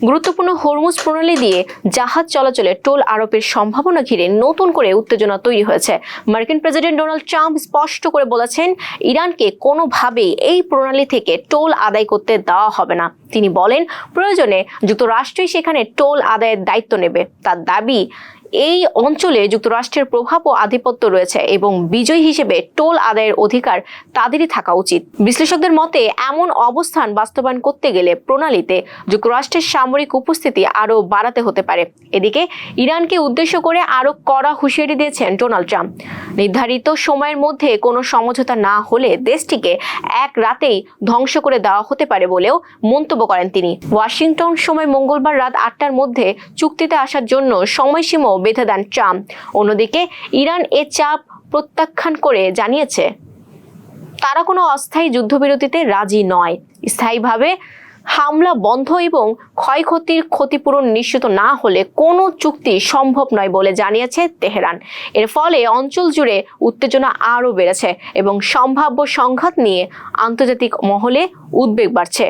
গুরুত্বপূর্ণ হরমুজ প্রণালী দিয়ে জাহাজ চলাচলে টোল আরোপের সম্ভাবনা ঘিরে নতুন করে উত্তেজনা তৈরি হয়েছে। মার্কিন প্রেসিডেন্ট ডোনাল্ড ট্রাম্প স্পষ্ট করে বলেছেন, ইরানকে কোনোভাবেই এই প্রণালী থেকে টোল আদায় করতে দেওয়া হবে না। তিনি বলেন, প্রয়োজনে যুক্তরাষ্ট্রই সেখানে টোল আদায়ের দায়িত্ব নেবে। তার দাবি, এই অঞ্চলে যুক্তরাষ্ট্রের প্রভাব ও আধিপত্য রয়েছে এবং বিজয়ী হিসেবে টোল আদায়ের অধিকার তাদেরই থাকা উচিত। বিশ্লেষকদের মতে, এমন অবস্থান বাস্তবায়ন করতে গেলে প্রণালীতে যুক্তরাষ্ট্রের সামরিক উপস্থিতি আরও বাড়াতে হতে পারে। এদিকে ইরানকে উদ্দেশ্য করে আরও কড়া হুঁশিয়ারি দিয়েছেন ডোনাল্ড ট্রাম্প। নির্ধারিত সময়ের মধ্যে কোনো সমঝোতা না হলে দেশটিকে এক রাতেই ধ্বংস করে দেওয়া হতে পারে বলেও মন্তব্য করেন তিনি। ওয়াশিংটন সময় মঙ্গলবার রাত ৮টার মধ্যে চুক্তিতে আসার জন্য সময়সীমা বেঁধে দেন ট্রাম্প। অন্যদিকে ইরান এ চাপ প্রত্যাখ্যান করে জানিয়েছে, তারা কোনো অস্থায়ী যুদ্ধবিরতিতে রাজি নয়। স্থায়ীভাবে হামলা বন্ধ এবং ক্ষয়ক্ষতির ক্ষতিপূরণ নিশ্চিত না হলে কোনো চুক্তি সম্ভব নয় বলে জানিয়েছে তেহরান। এর ফলে অঞ্চল জুড়ে উত্তেজনা আরও বেড়েছে এবং সম্ভাব্য সংঘাত নিয়ে আন্তর্জাতিক মহলে উদ্বেগ বাড়ছে।